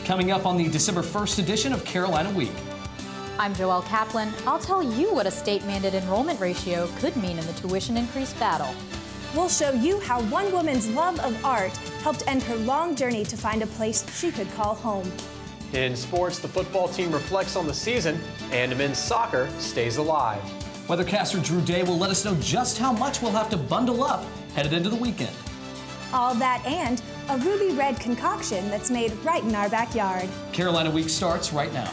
Coming up on the December 1st edition of Carolina Week. I'm Joelle Kaplan. I'll tell you what a state-mandated enrollment ratio could mean in the tuition increase battle. We'll show you how one woman's love of art helped end her long journey to find a place she could call home. In sports, the football team reflects on the season, and men's soccer stays alive. Weathercaster Drew Day will let us know just how much we'll have to bundle up headed into the weekend. All that and a ruby red concoction that's made right in our backyard. Carolina Week starts right now.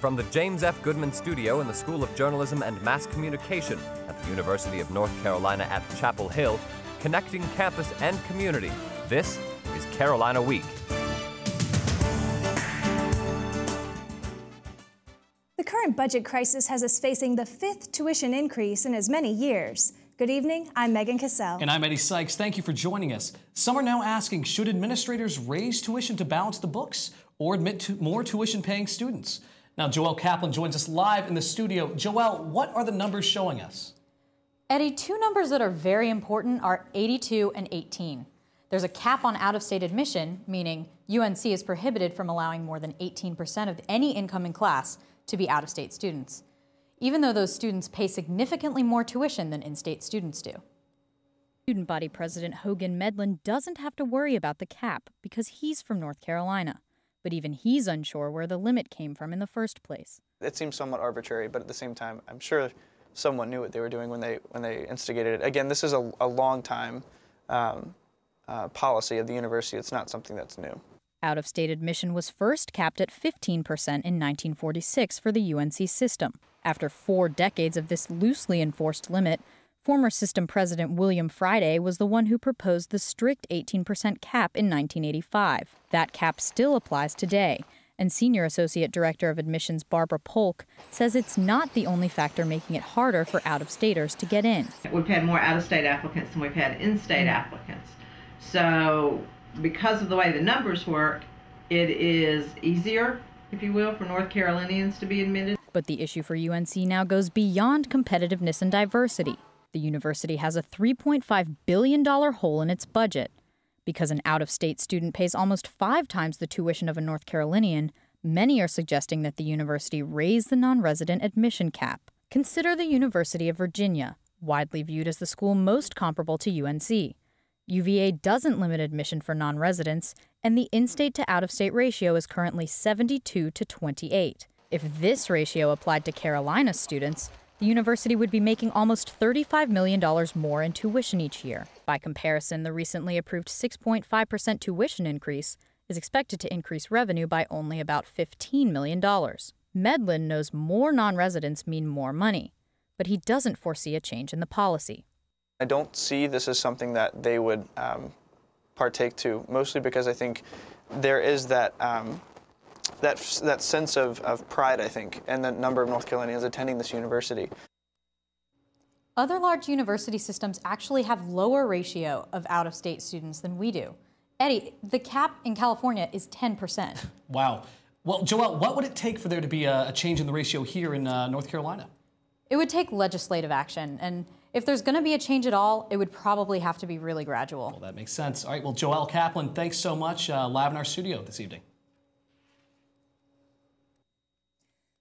From the James F. Goodman Studio in the School of Journalism and Mass Communication at the University of North Carolina at Chapel Hill, connecting campus and community, this is Carolina Week. The current budget crisis has us facing the 5th tuition increase in as many years. Good evening, I'm Megan Cassell. And I'm Eddie Sykes. Thank you for joining us. Some are now asking, should administrators raise tuition to balance the books or admit to more tuition-paying students? Now, Joelle Kaplan joins us live in the studio. Joelle, what are the numbers showing us? Eddie, two numbers that are very important are 82 and 18. There's a cap on out-of-state admission, meaning UNC is prohibited from allowing more than 18% of any incoming class to be out-of-state students, even though those students pay significantly more tuition than in-state students do. Student body president Hogan Medlin doesn't have to worry about the cap because he's from North Carolina. But even he's unsure where the limit came from in the first place. It seems somewhat arbitrary, but at the same time, I'm sure someone knew what they were doing when they instigated it. Again, this is a long time policy of the university. It's not something that's new. Out-of-state admission was first capped at 15% in 1946 for the UNC system. After 4 decades of this loosely enforced limit, former system president William Friday was the one who proposed the strict 18% cap in 1985. That cap still applies today, and Senior Associate Director of Admissions Barbara Polk says it's not the only factor making it harder for out-of-staters to get in. We've had more out-of-state applicants than we've had in-state applicants. So because of the way the numbers work, it is easier, if you will, for North Carolinians to be admitted. But the issue for UNC now goes beyond competitiveness and diversity. The university has a $3.5 billion hole in its budget. Because an out-of-state student pays almost 5 times the tuition of a North Carolinian, many are suggesting that the university raise the non-resident admission cap. Consider the University of Virginia, widely viewed as the school most comparable to UNC. UVA doesn't limit admission for non-residents, and the in-state to out-of-state ratio is currently 72 to 28. If this ratio applied to Carolina students, the university would be making almost $35 million more in tuition each year. By comparison, the recently approved 6.5% tuition increase is expected to increase revenue by only about $15 million. Medlin knows more non-residents mean more money, but he doesn't foresee a change in the policy. I don't see this as something that they would partake to, mostly because I think there is that sense of pride, I think, and the number of North Carolinians attending this university. Other large university systems actually have lower ratio of out-of-state students than we do. Eddie, the cap in California is 10%. Wow. Well, Joelle, what would it take for there to be a change in the ratio here in North Carolina? It would take legislative action, and if there's going to be a change at all, it would probably have to be really gradual. Well, that makes sense. All right, well, Joelle Kaplan, thanks so much, live in our studio this evening.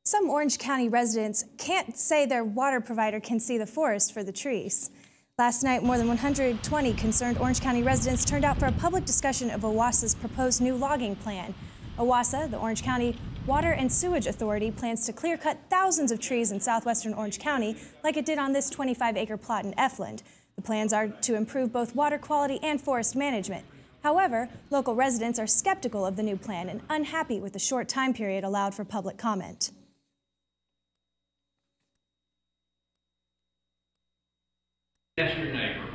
Some Orange County residents can't say their water provider can see the forest for the trees. Last night, more than 120 concerned Orange County residents turned out for a public discussion of OWASA's proposed new logging plan. OWASA, the Orange County Water and Sewage Authority, plans to clear-cut thousands of trees in southwestern Orange County like it did on this 25-acre plot in Efland. The plans are to improve both water quality and forest management. However, local residents are skeptical of the new plan and unhappy with the short time period allowed for public comment. Ask your neighbor.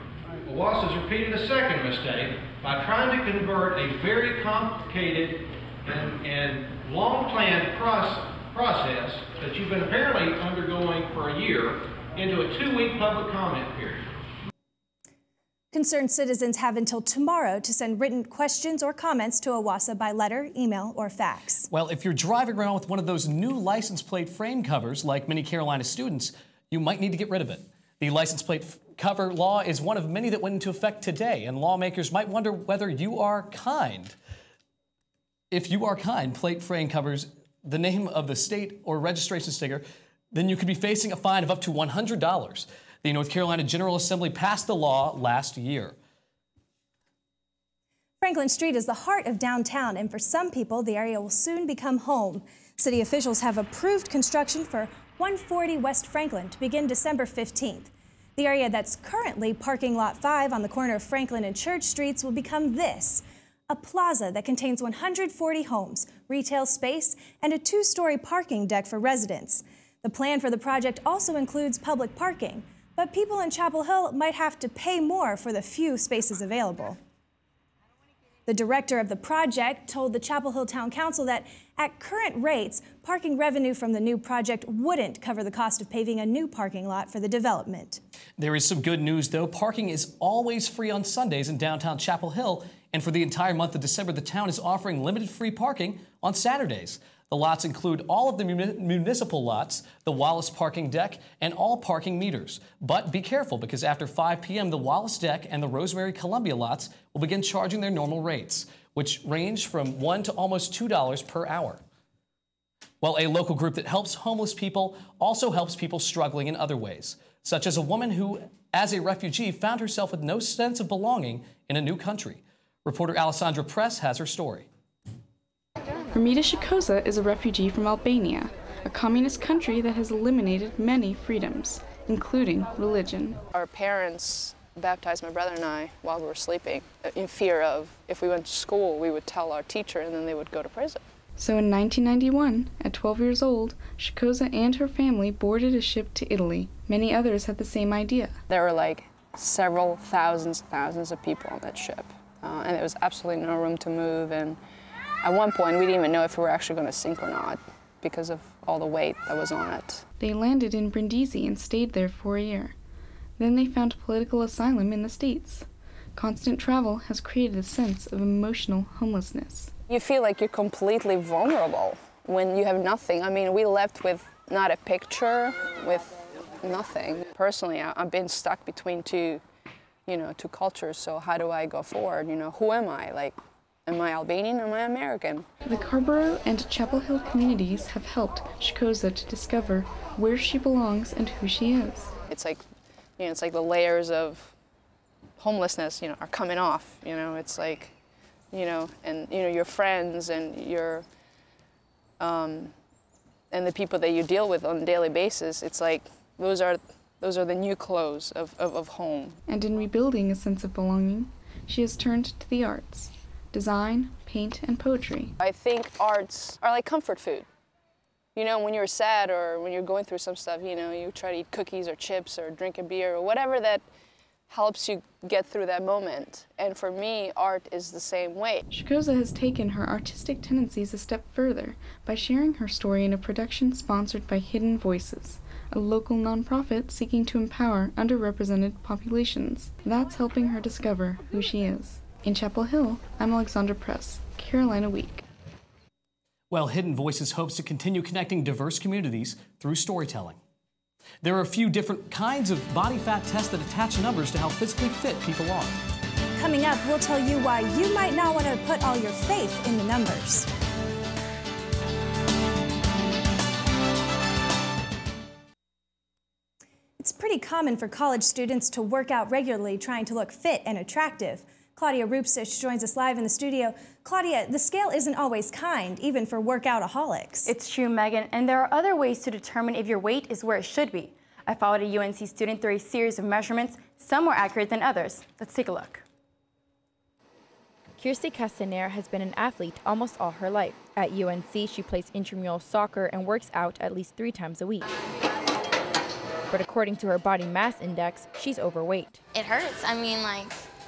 OWASA has repeated a second mistake by trying to convert a very complicated and long-planned process that you've been apparently undergoing for a year into a 2-week public comment period. Concerned citizens have until tomorrow to send written questions or comments to OWASA by letter, email, or fax. Well, if you're driving around with one of those new license plate frame covers, like many Carolina students, you might need to get rid of it. The license plate cover law is one of many that went into effect today, and lawmakers might wonder whether you are kind. If you are kind, plate frame covers the name of the state or registration sticker, then you could be facing a fine of up to $100. The North Carolina General Assembly passed the law last year. Franklin Street is the heart of downtown, and for some people, the area will soon become home. City officials have approved construction for 140 West Franklin to begin December 15th. The area that's currently parking lot 5 on the corner of Franklin and Church Streets will become this, a plaza that contains 140 homes, retail space, and a 2-story parking deck for residents. The plan for the project also includes public parking, but people in Chapel Hill might have to pay more for the few spaces available. The director of the project told the Chapel Hill Town Council that at current rates, parking revenue from the new project wouldn't cover the cost of paving a new parking lot for the development. There is some good news, though. Parking is always free on Sundays in downtown Chapel Hill, and for the entire month of December, the town is offering limited free parking on Saturdays. The lots include all of the municipal lots, the Wallace parking deck, and all parking meters. But be careful, because after 5 p.m., the Wallace deck and the Rosemary Columbia lots will begin charging their normal rates, which range from $1 to almost $2 per hour. Well, a local group that helps homeless people also helps people struggling in other ways, such as a woman who, as a refugee, found herself with no sense of belonging in a new country. Reporter Alessandra Press has her story. Ramita Shikoza is a refugee from Albania, a communist country that has eliminated many freedoms, including religion. Our parents baptized my brother and I while we were sleeping, in fear of if we went to school, we would tell our teacher and then they would go to prison. So in 1991, at 12 years old, Shikoza and her family boarded a ship to Italy. Many others had the same idea. There were like several thousands of people on that ship, and there was absolutely no room to move. And at one point, we didn't even know if we were actually going to sink or not because of all the weight that was on it. They landed in Brindisi and stayed there for a year. Then they found political asylum in the States. Constant travel has created a sense of emotional homelessness. You feel like you're completely vulnerable when you have nothing. I mean, we left with not a picture, with nothing. Personally, I've been stuck between two cultures, so how do I go forward? Who am I? Like, am I Albanian or am I American? The Carborough and Chapel Hill communities have helped Shikoza to discover where she belongs and who she is. It's like, it's like the layers of homelessness, are coming off. It's like, and your friends and your, and the people that you deal with on a daily basis. It's like those are the new clothes of home. And in rebuilding a sense of belonging, she has turned to the arts. Design, paint, and poetry. I think arts are like comfort food. When you're sad or when you're going through some stuff, you try to eat cookies or chips or drink a beer or whatever that helps you get through that moment. And for me, art is the same way. Shikoza has taken her artistic tendencies a step further by sharing her story in a production sponsored by Hidden Voices, a local nonprofit seeking to empower underrepresented populations. That's helping her discover who she is. In Chapel Hill, I'm Alexandra Press, Carolina Week. Well, Hidden Voices hopes to continue connecting diverse communities through storytelling. There are a few different kinds of body fat tests that attach numbers to how physically fit people are. Coming up, we'll tell you why you might not want to put all your faith in the numbers. It's pretty common for college students to work out regularly trying to look fit and attractive. Claudia Rupsich joins us live in the studio. Claudia, the scale isn't always kind, even for workoutaholics. It's true, Megan, and there are other ways to determine if your weight is where it should be. I followed a UNC student through a series of measurements, some more accurate than others. Let's take a look. Kirsty Castaner has been an athlete almost all her life. At UNC, she plays intramural soccer and works out at least 3 times a week. But according to her body mass index, she's overweight. It hurts. I mean,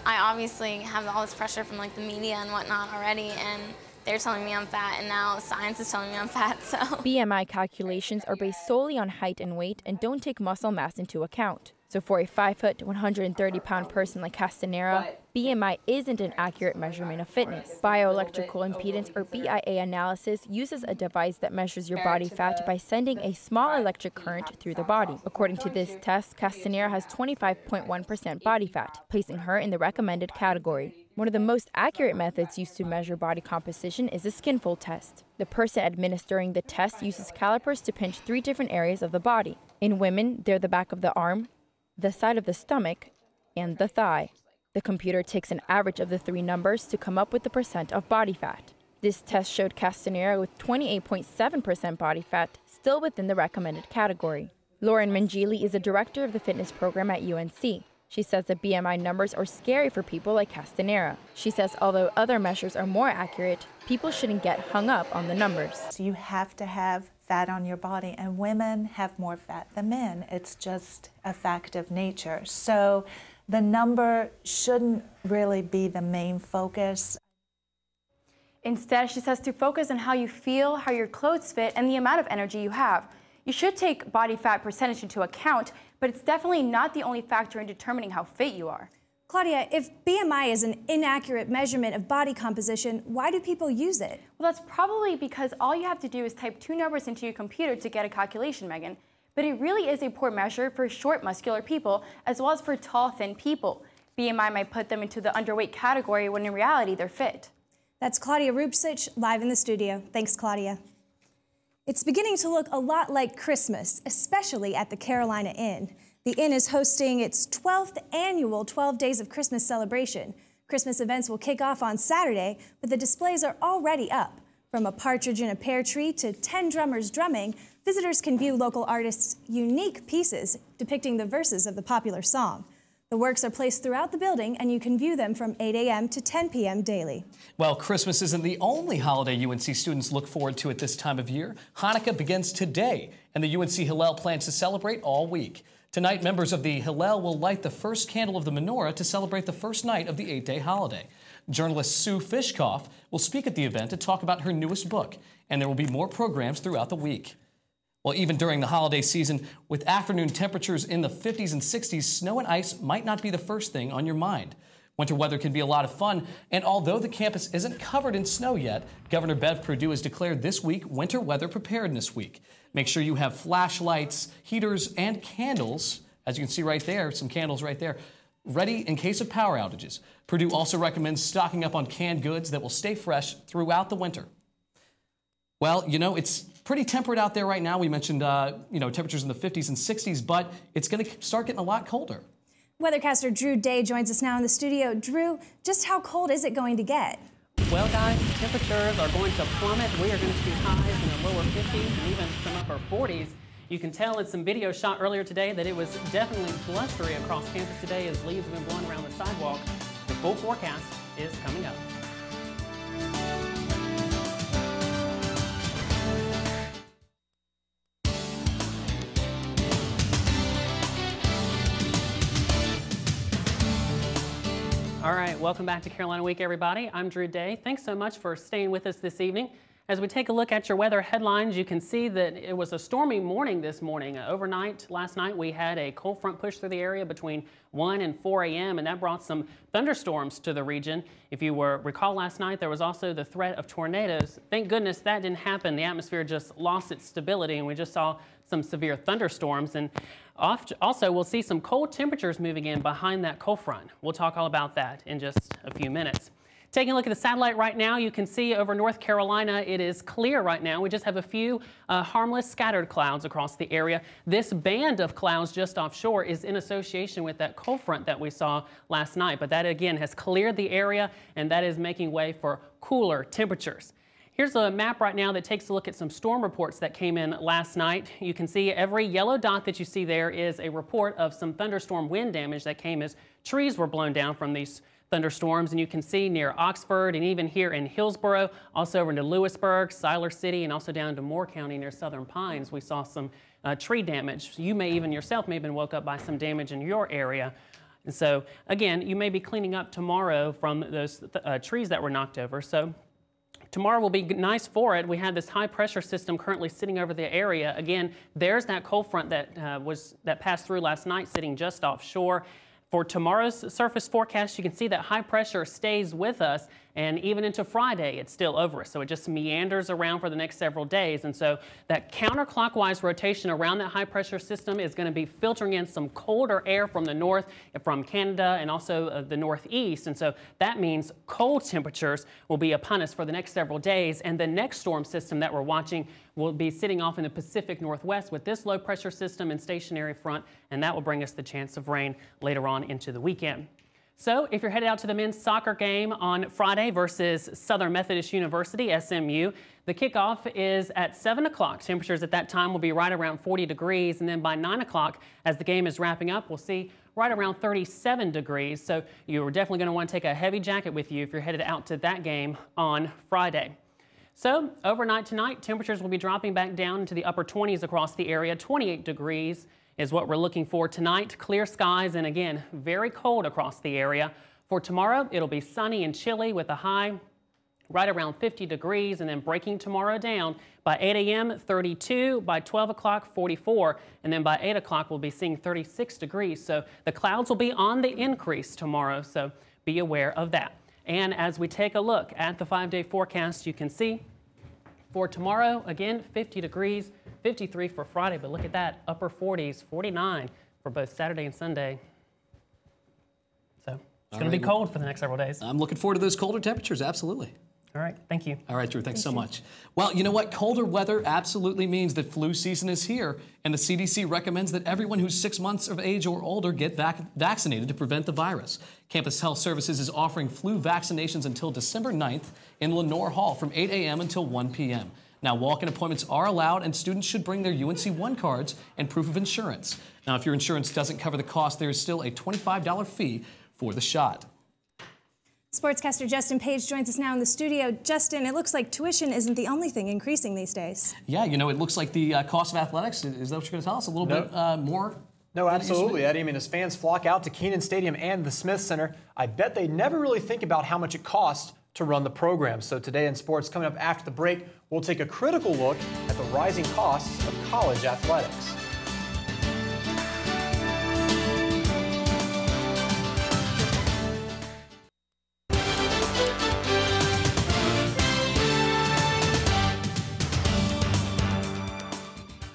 I obviously have all this pressure from the media and whatnot already, and they're telling me I'm fat, and now science is telling me I'm fat, so. BMI calculations are based solely on height and weight and don't take muscle mass into account. So for a 5-foot, 130-pound person like Castanera, BMI isn't an accurate measurement of fitness. Bioelectrical impedance, or BIA analysis, uses a device that measures your body fat by sending a small electric current through the body. According to this test, Castanera has 25.1% body fat, placing her in the recommended category. One of the most accurate methods used to measure body composition is a skinfold test. The person administering the test uses calipers to pinch 3 different areas of the body. In women, they're the back of the arm, the side of the stomach, and the thigh. The computer takes an average of the 3 numbers to come up with the percent of body fat. This test showed Castanera with 28.7% body fat, still within the recommended category. Lauren Mangili is the director of the fitness program at UNC. She says the BMI numbers are scary for people like Castanera. She says although other measures are more accurate, people shouldn't get hung up on the numbers. So you have to have fat on your body, and women have more fat than men. It's just a fact of nature. So the number shouldn't really be the main focus. Instead, she says to focus on how you feel, how your clothes fit, and the amount of energy you have. You should take body fat percentage into account, but it's definitely not the only factor in determining how fit you are. Claudia, if BMI is an inaccurate measurement of body composition, why do people use it? Well, that's probably because all you have to do is type 2 numbers into your computer to get a calculation, Megan. But it really is a poor measure for short, muscular people, as well as for tall, thin people. BMI might put them into the underweight category when in reality they're fit. That's Claudia UNC-CH live in the studio. Thanks, Claudia. It's beginning to look a lot like Christmas, especially at the Carolina Inn. The Inn is hosting its 12th annual 12 Days of Christmas celebration. Christmas events will kick off on Saturday, but the displays are already up. From a partridge in a pear tree to 10 drummers drumming, visitors can view local artists' unique pieces depicting the verses of the popular song. The works are placed throughout the building, and you can view them from 8 a.m. to 10 p.m. daily. Well, Christmas isn't the only holiday UNC students look forward to at this time of year. Hanukkah begins today, and the UNC Hillel plans to celebrate all week. Tonight, members of the Hillel will light the first candle of the menorah to celebrate the first night of the 8-day holiday. Journalist Sue Fishkoff will speak at the event to talk about her newest book, and there will be more programs throughout the week. Well, even during the holiday season, with afternoon temperatures in the 50s and 60s, snow and ice might not be the first thing on your mind. Winter weather can be a lot of fun, and although the campus isn't covered in snow yet, Governor Bev Perdue has declared this week Winter Weather Preparedness Week. Make sure you have flashlights, heaters, and candles, as you can see right there, some candles right there, ready in case of power outages. Perdue also recommends stocking up on canned goods that will stay fresh throughout the winter. Well, you know, it's pretty temperate out there right now. We mentioned, temperatures in the 50s and 60s, but it's going to start getting a lot colder. Weathercaster Drew Day joins us now in the studio. Drew, just how cold is it going to get? Well, guys, temperatures are going to plummet. We are going to see highs in the lower 50s and even some upper 40s. You can tell in some video shot earlier today that it was definitely blustery across campus today as leaves have been blowing around the sidewalk. The full forecast is coming up. All right, welcome back to Carolina Week, everybody. I'm Drew Day. Thanks so much for staying with us this evening. As we take a look at your weather headlines, you can see that it was a stormy morning this morning. Overnight, last night, we had a cold front push through the area between 1 and 4 a.m., and that brought some thunderstorms to the region. If you recall last night, there was also the threat of tornadoes. Thank goodness that didn't happen. The atmosphere just lost its stability, and we just saw some severe thunderstorms. And also, we'll see some cold temperatures moving in behind that cold front. We'll talk all about that in just a few minutes. Taking a look at the satellite right now, you can see over North Carolina, it is clear right now. We just have a few harmless scattered clouds across the area. This band of clouds just offshore is in association with that cold front that we saw last night. But that, again, has cleared the area, and that is making way for cooler temperatures. Here's a map right now that takes a look at some storm reports that came in last night. You can see every yellow dot that you see there is a report of some thunderstorm wind damage that came as trees were blown down from these thunderstorms. And you can see near Oxford and even here in Hillsborough, also over into Lewisburg, Siler City, and also down to Moore County near Southern Pines, we saw some tree damage. You may even yourself may have been woke up by some damage in your area. And so, again, you may be cleaning up tomorrow from those trees that were knocked over. So tomorrow will be nice for it. We have this high pressure system currently sitting over the area. Again, there's that cold front that passed through last night sitting just offshore. For tomorrow's surface forecast, you can see that high pressure stays with us, and even into Friday, it's still over us. So it just meanders around for the next several days. And so that counterclockwise rotation around that high pressure system is going to be filtering in some colder air from the north, from Canada, and also the northeast. And so that means cold temperatures will be upon us for the next several days. And the next storm system that we're watching will be sitting off in the Pacific Northwest with this low pressure system and stationary front, and that will bring us the chance of rain later on into the weekend. So if you're headed out to the men's soccer game on Friday versus Southern Methodist University, SMU, the kickoff is at 7 o'clock. Temperatures at that time will be right around 40 degrees, and then by 9 o'clock, as the game is wrapping up, we'll see right around 37 degrees. So you're definitely going to want to take a heavy jacket with you if you're headed out to that game on Friday. So overnight tonight, temperatures will be dropping back down into the upper 20s across the area. 28 degrees is what we're looking for tonight. Clear skies and again, very cold across the area. For tomorrow, it'll be sunny and chilly with a high right around 50 degrees and then breaking tomorrow down. By 8 a.m., 32, by 12 o'clock, 44, and then by 8 o'clock, we'll be seeing 36 degrees. So the clouds will be on the increase tomorrow, so be aware of that. And as we take a look at the 5-day forecast, you can see for tomorrow, again, 50 degrees, 53 for Friday, but look at that, upper 40s, 49 for both Saturday and Sunday. So it's going to be cold for the next several days. I'm looking forward to those colder temperatures, absolutely. All right, thank you. All right, Drew, thanks so much. Well, you know what? Colder weather absolutely means that flu season is here, and the CDC recommends that everyone who's 6 months of age or older get vaccinated to prevent the virus. Campus Health Services is offering flu vaccinations until December 9th in Lenore Hall from 8 a.m. until 1 p.m. Now, walk-in appointments are allowed, and students should bring their UNC-1 cards and proof of insurance. Now, if your insurance doesn't cover the cost, there is still a $25 fee for the shot. Sportscaster Justin Page joins us now in the studio. Justin, it looks like tuition isn't the only thing increasing these days. Yeah, you know, it looks like the cost of athletics, is that what you're going to tell us? A little bit more? No, absolutely, Eddie. I mean, as fans flock out to Kenan Stadium and the Smith Center, I bet they never really think about how much it costs to run the program. So today in sports, coming up after the break, we'll take a critical look at the rising costs of college athletics.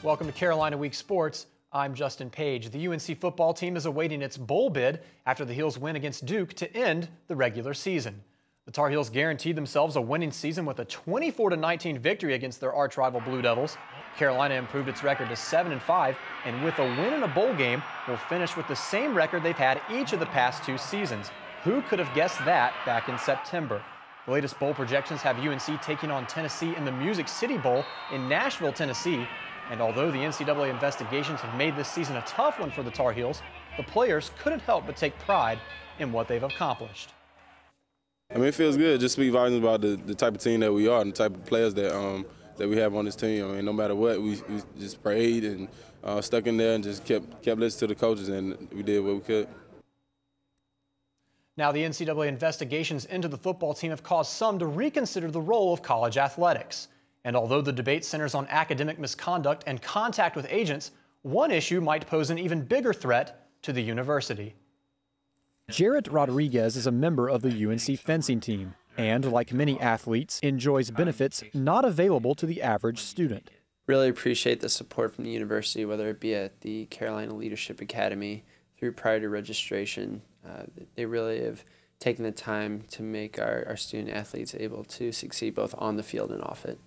Welcome to Carolina Week Sports. I'm Justin Page. The UNC football team is awaiting its bowl bid after the Heels win against Duke to end the regular season. The Tar Heels guaranteed themselves a winning season with a 24-19 victory against their arch-rival Blue Devils. Carolina improved its record to 7-5, and with a win in a bowl game, will finish with the same record they've had each of the past 2 seasons. Who could have guessed that back in September? The latest bowl projections have UNC taking on Tennessee in the Music City Bowl in Nashville, Tennessee. And although the NCAA investigations have made this season a tough one for the Tar Heels, the players couldn't help but take pride in what they've accomplished. I mean, it feels good just to be volumes about the type of team that we are and the type of players that we have on this team. I mean, no matter what, we just prayed and stuck in there and just kept listening to the coaches, and we did what we could. Now, the NCAA investigations into the football team have caused some to reconsider the role of college athletics. And although the debate centers on academic misconduct and contact with agents, one issue might pose an even bigger threat to the university. Jarrett Rodriguez is a member of the UNC fencing team and, like many athletes, enjoys benefits not available to the average student. Really appreciate the support from the university, whether it be at the Carolina Leadership Academy through prior to registration. They really have taken the time to make our student athletes able to succeed both on the field and off it.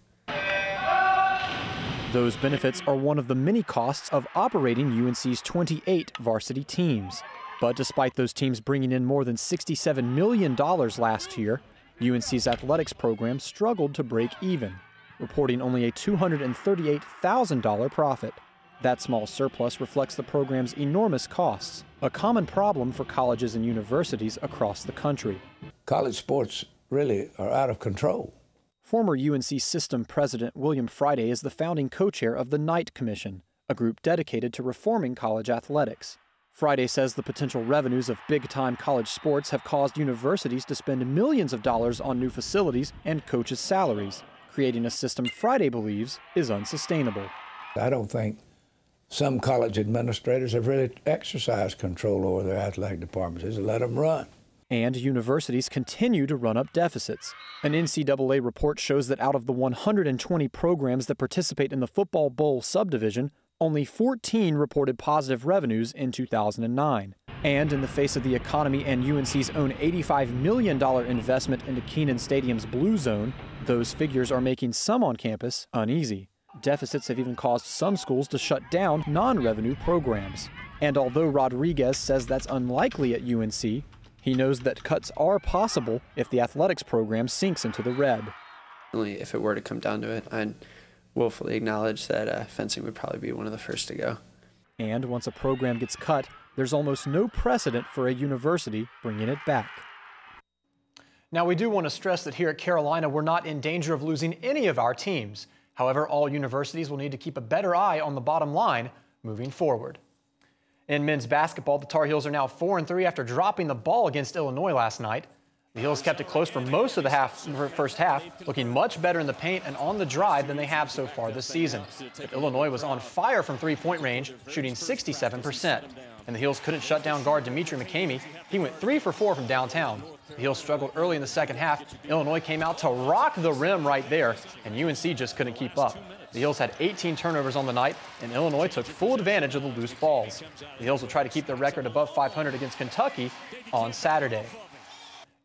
Those benefits are one of the many costs of operating UNC's 28 varsity teams. But despite those teams bringing in more than $67 million last year, UNC's athletics program struggled to break even, reporting only a $238,000 profit. That small surplus reflects the program's enormous costs, a common problem for colleges and universities across the country. College sports really are out of control. Former UNC system president William Friday is the founding co-chair of the Knight Commission, a group dedicated to reforming college athletics. Friday says the potential revenues of big-time college sports have caused universities to spend millions of dollars on new facilities and coaches' salaries, creating a system Friday believes is unsustainable. I don't think some college administrators have really exercised control over their athletic departments. They just let them run. And universities continue to run up deficits. An NCAA report shows that out of the 120 programs that participate in the Football Bowl subdivision, only 14 reported positive revenues in 2009. And in the face of the economy and UNC's own $85 million investment into Kenan Stadium's Blue Zone, those figures are making some on campus uneasy. Deficits have even caused some schools to shut down non-revenue programs. And although Rodriguez says that's unlikely at UNC, he knows that cuts are possible if the athletics program sinks into the red. If it were to come down to it, I'd willfully acknowledge that fencing would probably be one of the first to go. And once a program gets cut, there's almost no precedent for a university bringing it back. Now, we do want to stress that here at Carolina, we're not in danger of losing any of our teams. However, all universities will need to keep a better eye on the bottom line moving forward. In men's basketball, the Tar Heels are now 4-3 after dropping the ball against Illinois last night. The Heels kept it close for most of the first half, looking much better in the paint and on the drive than they have so far this season. But Illinois was on fire from three-point range, shooting 67%. And the Heels couldn't shut down guard Dimitri McCamey. He went 3 for 4 from downtown. The Heels struggled early in the second half. Illinois came out to rock the rim right there, and UNC just couldn't keep up. The Heels had 18 turnovers on the night, and Illinois took full advantage of the loose balls. The Heels will try to keep their record above 500 against Kentucky on Saturday.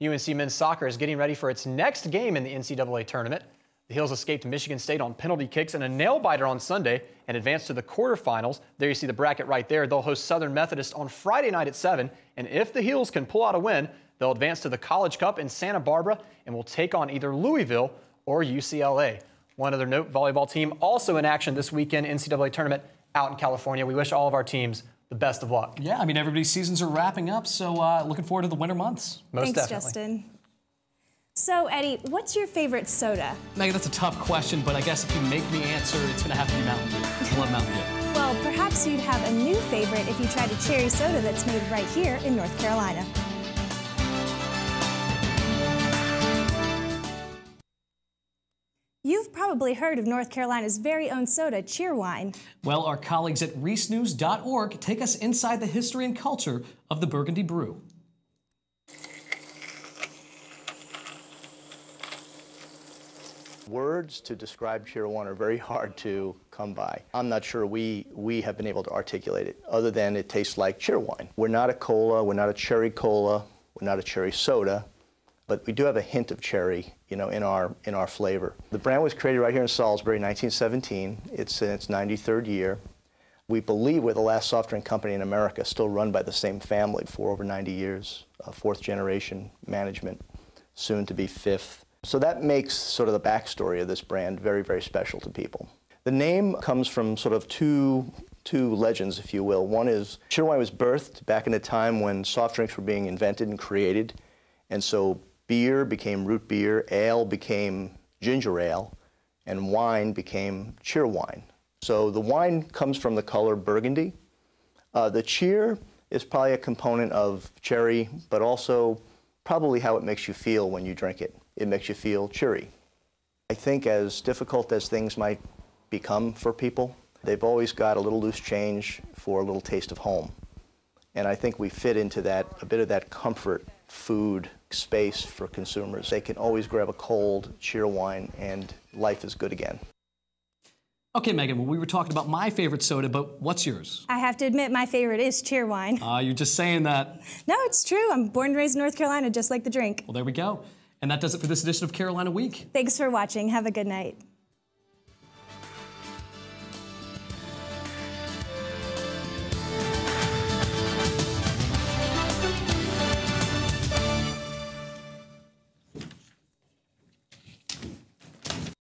UNC men's soccer is getting ready for its next game in the NCAA tournament. The Heels escaped Michigan State on penalty kicks and a nail-biter on Sunday and advanced to the quarterfinals. There you see the bracket right there. They'll host Southern Methodist on Friday night at 7, and if the Heels can pull out a win, they'll advance to the College Cup in Santa Barbara and will take on either Louisville or UCLA. One other note, volleyball team also in action this weekend, NCAA tournament out in California. We wish all of our teams the best of luck. Yeah, I mean, everybody's seasons are wrapping up, so looking forward to the winter months. Most Thanks, definitely. Justin. So, Eddie, what's your favorite soda? Megan, that's a tough question, but I guess if you make me answer, it's going to have to be Mountain Dew. I love Mountain Dew. Well, perhaps you'd have a new favorite if you tried a cherry soda that's made right here in North Carolina. You've probably heard of North Carolina's very own soda, Cheerwine. Well, our colleagues at reesenews.org take us inside the history and culture of the Burgundy Brew. Words to describe Cheerwine are very hard to come by. I'm not sure we have been able to articulate it, other than it tastes like Cheerwine. We're not a cola, we're not a cherry cola, we're not a cherry soda, but we do have a hint of cherry, in our flavor. The brand was created right here in Salisbury in 1917. It's in its 93rd year. We believe we're the last soft drink company in America still run by the same family for over 90 years, fourth generation management, soon to be fifth. So that makes sort of the backstory of this brand very, very special to people. The name comes from sort of two legends, if you will. One is Cheerwine was birthed back in a time when soft drinks were being invented and created, and so beer became root beer, ale became ginger ale, and wine became Cheerwine. So the wine comes from the color burgundy. The cheer is probably a component of cherry, but also probably how it makes you feel when you drink it. It makes you feel cheery. I think as difficult as things might become for people, they've always got a little loose change for a little taste of home. And I think we fit into that, a bit of that comfort food space for consumers. They can always grab a cold Cheerwine and life is good again. Okay, Megan, well, we were talking about my favorite soda, but what's yours? I have to admit my favorite is Cheerwine. You're just saying that. No, it's true. I'm born and raised in North Carolina, just like the drink. Well, there we go. And that does it for this edition of Carolina Week. Thanks for watching. Have a good night.